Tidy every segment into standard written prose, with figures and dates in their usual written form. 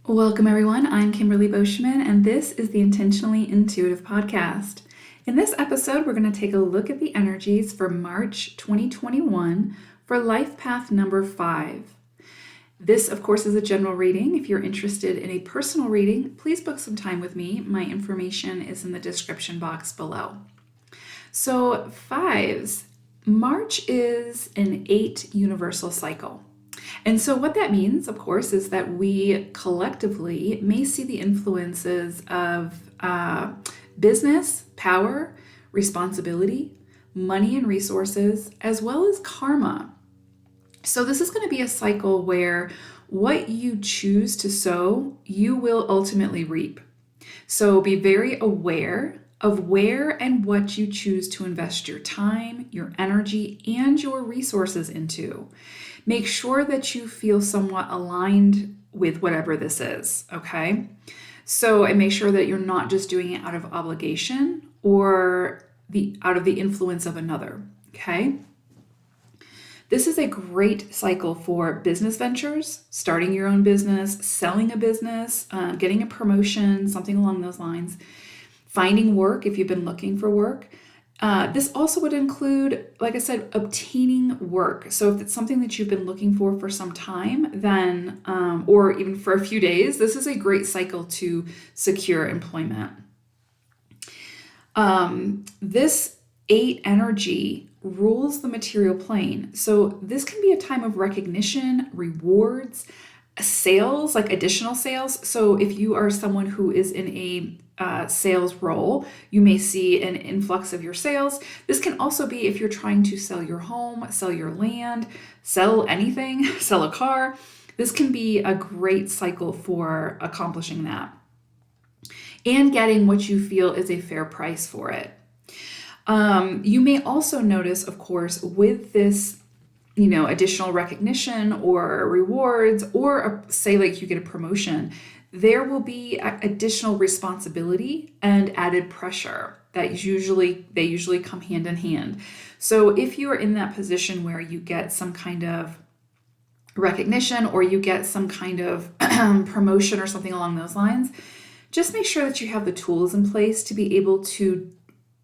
Welcome, everyone. I'm Kimberly Boschman, and this is the Intentionally Intuitive Podcast. In this episode, we're going to take a look at the energies for March 2021 for life path number 5. This, of course, is a general reading. If you're interested in a personal reading, please book some time with me. My information is in the description box below. So, fives. March is an 8 universal cycle. And so what that means, of course, is that we collectively may see the influences of business, power, responsibility, money and resources, as well as karma. So this is going to be a cycle where what you choose to sow, you will ultimately reap. So be very aware of where and what you choose to invest your time, your energy, and your resources into. Make sure that you feel somewhat aligned with whatever this is, okay? And make sure that you're not just doing it out of obligation or out of the influence of another, okay? This is a great cycle for business ventures, starting your own business, selling a business, getting a promotion, something along those lines, finding work if you've been looking for work. This also would include, like I said, obtaining work. So if it's something that you've been looking for some time, then, or even for a few days, this is a great cycle to secure employment. This 8 energy rules the material plane. So this can be a time of recognition, rewards, sales, like additional sales. So if you are someone who is in a sales role, you may see an influx of your sales. This can also be if you're trying to sell your home, sell your land, sell anything, sell a car. This can be a great cycle for accomplishing that and getting what you feel is a fair price for it. You may also notice, of course, with this additional recognition or rewards, or say like you get a promotion, there will be additional responsibility and added pressure that they usually come hand in hand. So if you are in that position where you get some kind of recognition or you get some kind of promotion or something along those lines, just make sure that you have the tools in place to be able to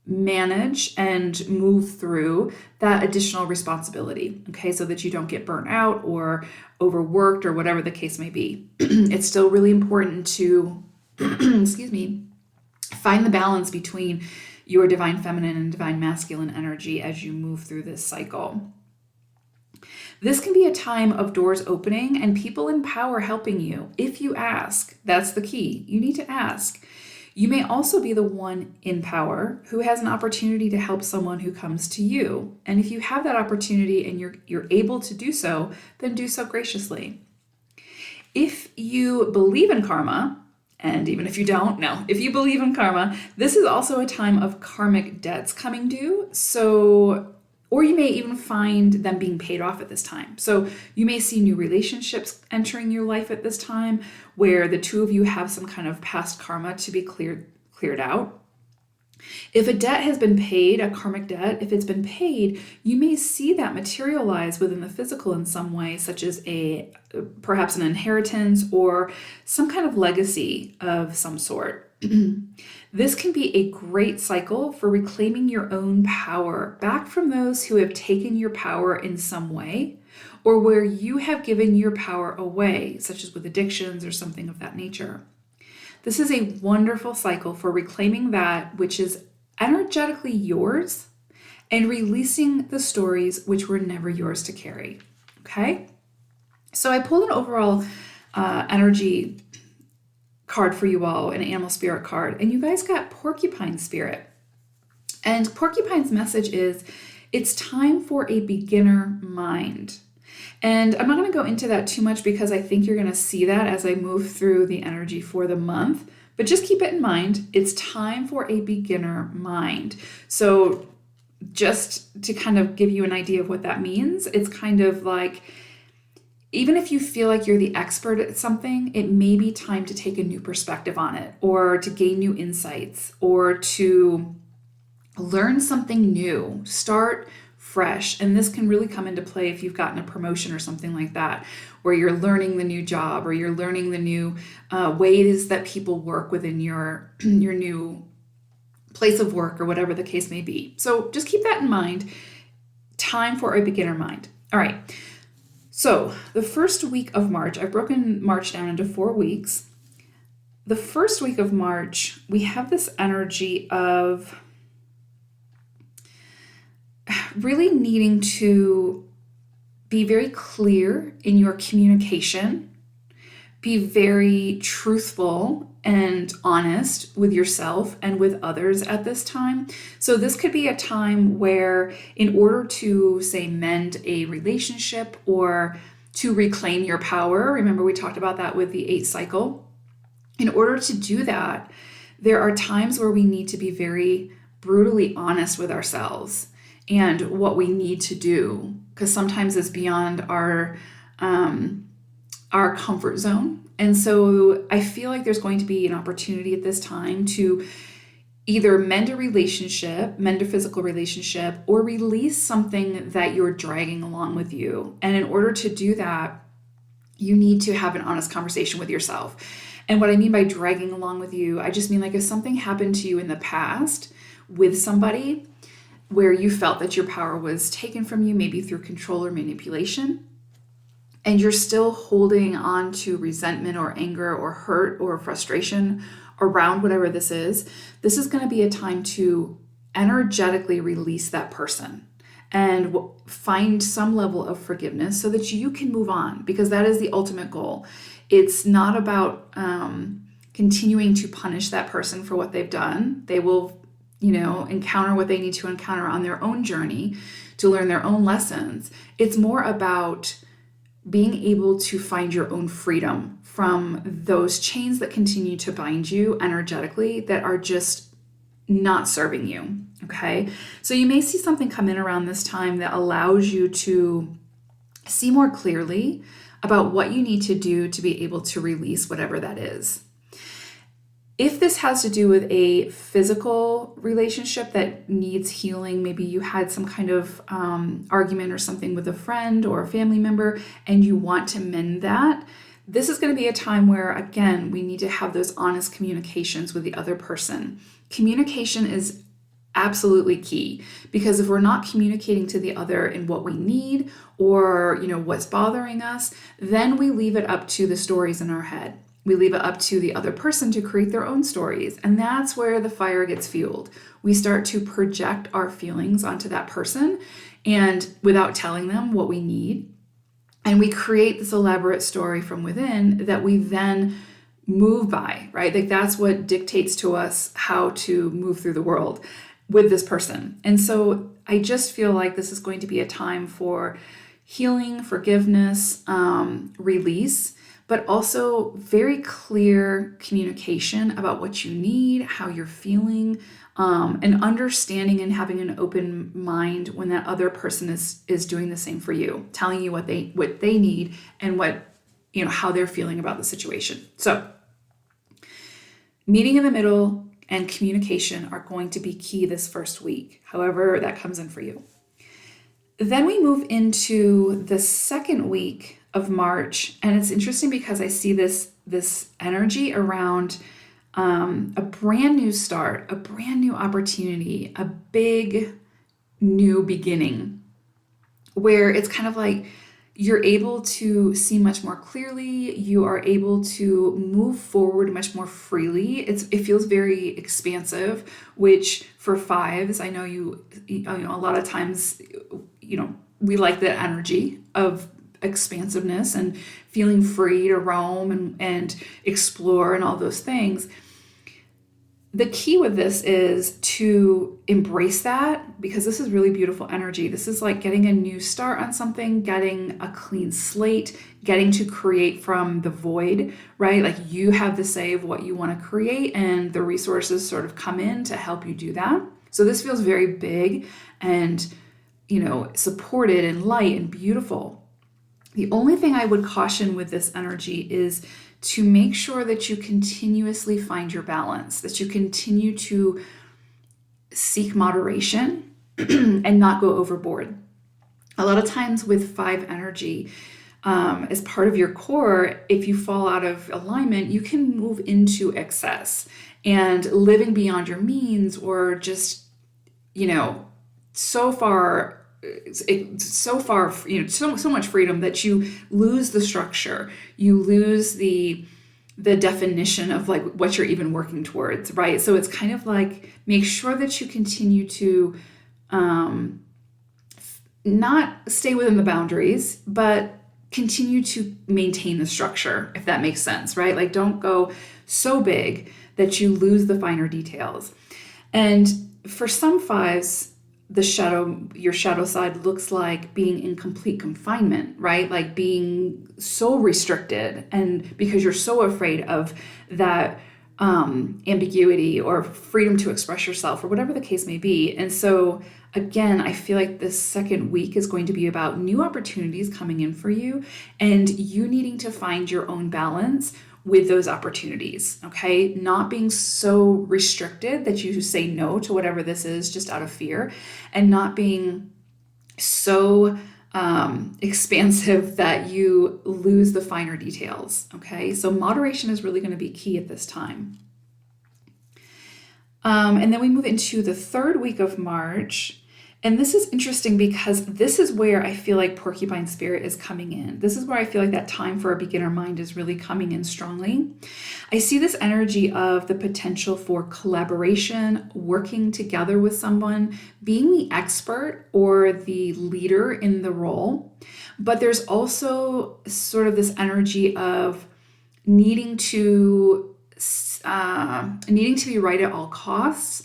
manage and move through that additional responsibility, okay, so that you don't get burnt out or overworked or whatever the case may be. It's still really important to, find the balance between your divine feminine and divine masculine energy as you move through this cycle. This can be a time of doors opening and people in power helping you if you ask. That's the key. You need to ask. You may also be the one in power who has an opportunity to help someone who comes to you. And if you have that opportunity and you're able to do so, then do so graciously. If you believe in karma, and even if you don't, no, if you believe in karma, this is also a time of karmic debts coming due. Or you may even find them being paid off at this time. So you may see new relationships entering your life at this time where the two of you have some kind of past karma to be cleared out. If a debt has been paid, a karmic debt, if it's been paid, you may see that materialize within the physical in some way, such as perhaps an inheritance or some kind of legacy of some sort. This can be a great cycle for reclaiming your own power back from those who have taken your power in some way, or where you have given your power away, such as with addictions or something of that nature. This is a wonderful cycle for reclaiming that which is energetically yours and releasing the stories which were never yours to carry. Okay? So I pulled an overall energy card for you all, an animal spirit card, and you guys got porcupine spirit. And porcupine's message is, it's time for a beginner mind. And I'm not going to go into that too much because I think you're going to see that as I move through the energy for the month. But just keep it in mind, it's time for a beginner mind. So just to kind of give you an idea of what that means, it's kind of like, even if you feel like you're the expert at something, it may be time to take a new perspective on it, or to gain new insights, or to learn something new. Start fresh. And this can really come into play if you've gotten a promotion or something like that, where you're learning the new job or you're learning the new ways that people work within your new place of work or whatever the case may be. So just keep that in mind. Time for a beginner mind. All right. So the first week of March, I've broken March down into 4 weeks. The first week of March, we have this energy of really needing to be very clear in your communication, be very truthful and honest with yourself and with others at this time. So this could be a time where, in order to, say, mend a relationship or to reclaim your power, remember we talked about that with the 8 cycle. In order to do that, there are times where we need to be very brutally honest with ourselves and what we need to do, because sometimes it's beyond our comfort zone. And so I feel like there's going to be an opportunity at this time to either mend a relationship, mend a physical relationship, or release something that you're dragging along with you. And in order to do that, you need to have an honest conversation with yourself. And what I mean by dragging along with you, I just mean like if something happened to you in the past with somebody where you felt that your power was taken from you, maybe through control or manipulation, and you're still holding on to resentment or anger or hurt or frustration around whatever this is going to be a time to energetically release that person and find some level of forgiveness so that you can move on, because that is the ultimate goal. It's not about continuing to punish that person for what they've done. They will, encounter what they need to encounter on their own journey to learn their own lessons. It's more about being able to find your own freedom from those chains that continue to bind you energetically that are just not serving you. Okay. So you may see something come in around this time that allows you to see more clearly about what you need to do to be able to release whatever that is. If this has to do with a physical relationship that needs healing, maybe you had some kind of argument or something with a friend or a family member and you want to mend that, this is going to be a time where, again, we need to have those honest communications with the other person. Communication is absolutely key, because if we're not communicating to the other in what we need or, what's bothering us, then we leave it up to the stories in our head. We leave it up to the other person to create their own stories. And that's where the fire gets fueled. We start to project our feelings onto that person and without telling them what we need. And we create this elaborate story from within that we then move by, right? Like that's what dictates to us how to move through the world with this person. And so I just feel like this is going to be a time for healing, forgiveness, release, but also very clear communication about what you need, how you're feeling, and understanding and having an open mind when that other person is doing the same for you, telling you what they need and how they're feeling about the situation. So meeting in the middle and communication are going to be key this first week, however that comes in for you. Then we move into the second week of March, and it's interesting because I see this energy around a brand new start, a brand new opportunity, a big new beginning, where it's kind of like you're able to see much more clearly. You are able to move forward much more freely. It feels very expansive, which for 5s, I know a lot of times, we like the energy of expansiveness and feeling free to roam and explore and all those things. The key with this is to embrace that, because this is really beautiful energy. This is like getting a new start on something, getting a clean slate, getting to create from the void, right? Like you have the say of what you want to create and the resources sort of come in to help you do that. So this feels very big and, supported and light and beautiful. The only thing I would caution with this energy is to make sure that you continuously find your balance, that you continue to seek moderation and not go overboard. A lot of times with 5 energy, as part of your core, if you fall out of alignment, you can move into excess and living beyond your means, or just, you know, so far so much freedom that you lose the structure, you lose the definition of like what you're even working towards, right? So it's kind of like, make sure that you continue to not stay within the boundaries, but continue to maintain the structure, if that makes sense, right? Like, don't go so big that you lose the finer details. And for some 5s, your shadow side looks like being in complete confinement, right? Like being so restricted, and because you're so afraid of that ambiguity or freedom to express yourself, or whatever the case may be. And so again, I feel like this second week is going to be about new opportunities coming in for you, and you needing to find your own balance with those opportunities, okay? Not being so restricted that you say no to whatever this is just out of fear, and not being so expansive that you lose the finer details, okay? So moderation is really going to be key at this time. And then we move into the 3rd week of March. And this is interesting because this is where I feel like Porcupine Spirit is coming in. This is where I feel like that time for a beginner mind is really coming in strongly. I see this energy of the potential for collaboration, working together with someone, being the expert or the leader in the role. But there's also sort of this energy of needing to be right at all costs.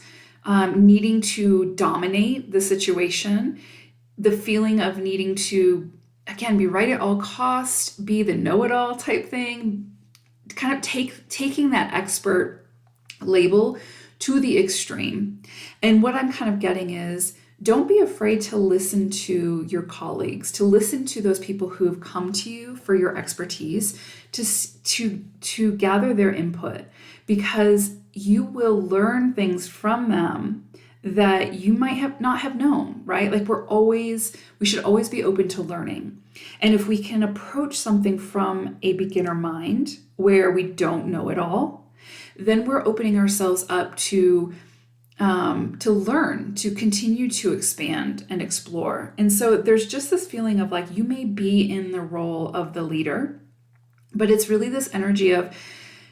Needing to dominate the situation, the feeling of needing to, again, be right at all costs, be the know-it-all type thing, kind of taking that expert label to the extreme. And what I'm kind of getting is, don't be afraid to listen to your colleagues, to listen to those people who have come to you for your expertise, to gather their input, because you will learn things from them that you might not have known, right? Like we should always be open to learning. And if we can approach something from a beginner mind where we don't know it all, then we're opening ourselves up to learn, to continue to expand and explore. And so there's just this feeling of like, you may be in the role of the leader, but it's really this energy of,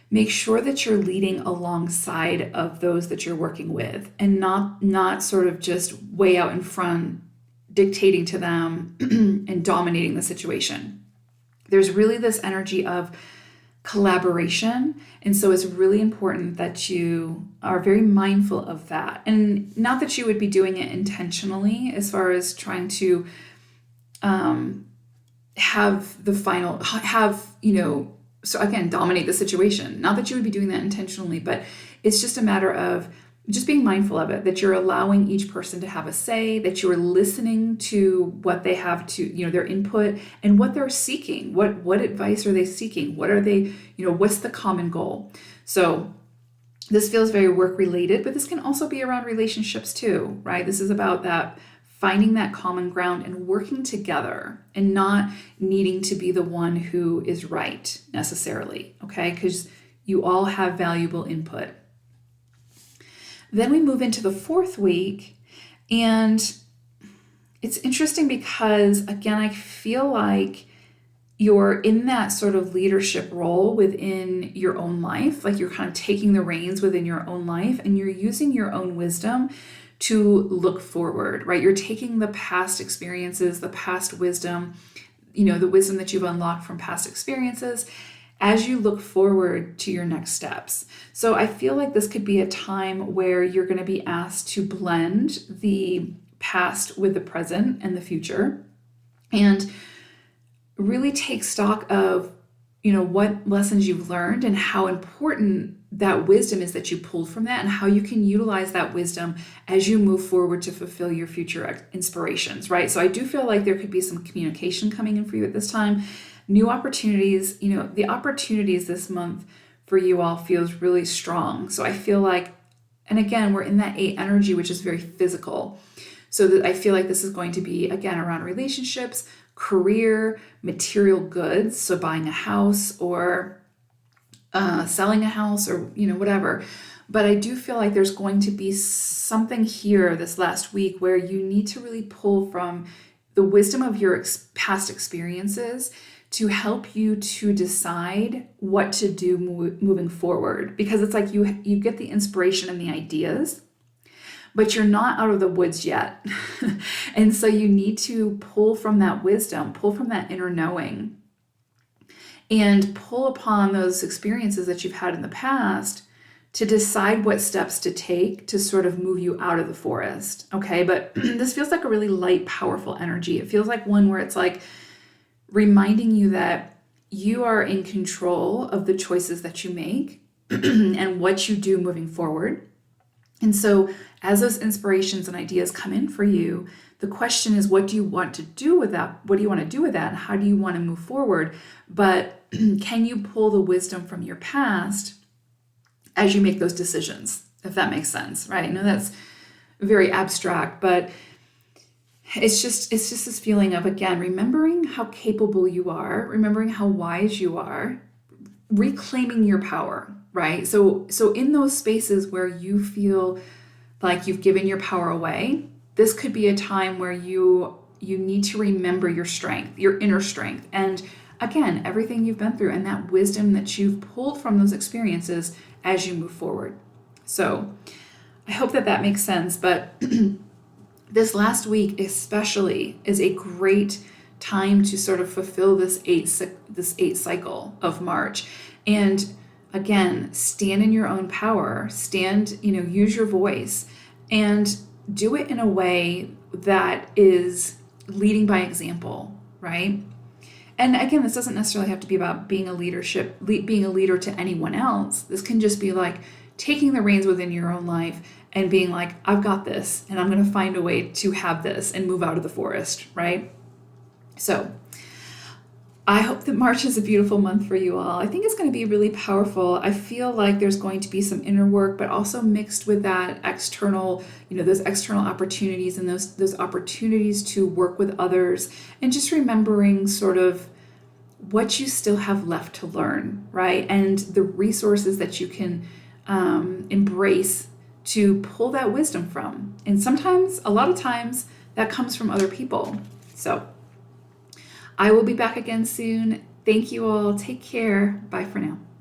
make sure that you're leading alongside of those that you're working with, and not sort of just way out in front, dictating to them and dominating the situation. There's really this energy of collaboration. And so it's really important that you are very mindful of that. And not that you would be doing it intentionally, as far as trying to so again, dominate the situation. Not that you would be doing that intentionally, but it's just a matter of just being mindful of it, that you're allowing each person to have a say, that you're listening to what they have to, their input and what they're seeking. What advice are they seeking? What are they, what's the common goal? So this feels very work related, but this can also be around relationships too, right? This is about that, finding that common ground and working together, and not needing to be the one who is right necessarily, okay? Because you all have valuable input. Then we move into the 4th week, and it's interesting because, again, I feel like you're in that sort of leadership role within your own life, like you're kind of taking the reins within your own life, and you're using your own wisdom to look forward, right? You're taking the past experiences, the past wisdom, the wisdom that you've unlocked from past experiences as you look forward to your next steps. So I feel like this could be a time where you're going to be asked to blend the past with the present and the future, and really take stock of, what lessons you've learned and how important that wisdom is that you pulled from that, and how you can utilize that wisdom as you move forward to fulfill your future inspirations, right? So I do feel like there could be some communication coming in for you at this time. New opportunities, the opportunities this month for you all feels really strong. So I feel like, and again, we're in that 8 energy, which is very physical. So that I feel like this is going to be, again, around relationships, career, material goods. So buying a house or selling a house or, whatever. But I do feel like there's going to be something here this last week where you need to really pull from the wisdom of your past experiences to help you to decide what to do moving forward. Because it's like you get the inspiration and the ideas, but you're not out of the woods yet. And so you need to pull from that wisdom, pull from that inner knowing, and pull upon those experiences that you've had in the past to decide what steps to take to sort of move you out of the forest. Okay, but this feels like a really light, powerful energy. It feels like one where it's like reminding you that you are in control of the choices that you make and what you do moving forward. And so as those inspirations and ideas come in for you, the question is, what do you want to do with that? What do you want to do with that? And how do you want to move forward? But can you pull the wisdom from your past as you make those decisions, if that makes sense, right? I know that's very abstract, but it's just this feeling of, again, remembering how capable you are, remembering how wise you are, reclaiming your power, right? So in those spaces where you feel like you've given your power away, this could be a time where you need to remember your strength, your inner strength, and again, everything you've been through and that wisdom that you've pulled from those experiences as you move forward. So I hope that makes sense. But this last week especially is a great time to sort of fulfill this eight cycle of March. And again, stand in your own power, use your voice, and do it in a way that is leading by example, right? And again, this doesn't necessarily have to be about being a leader to anyone else. This can just be like taking the reins within your own life and being like, I've got this, and I'm going to find a way to have this and move out of the forest, right? So I hope that March is a beautiful month for you all. I think it's going to be really powerful. I feel like there's going to be some inner work, but also mixed with that external, those external opportunities and those opportunities to work with others, and just remembering sort of what you still have left to learn, right? And the resources that you can embrace to pull that wisdom from. And sometimes, a lot of times, that comes from other people. So I will be back again soon. Thank you all. Take care. Bye for now.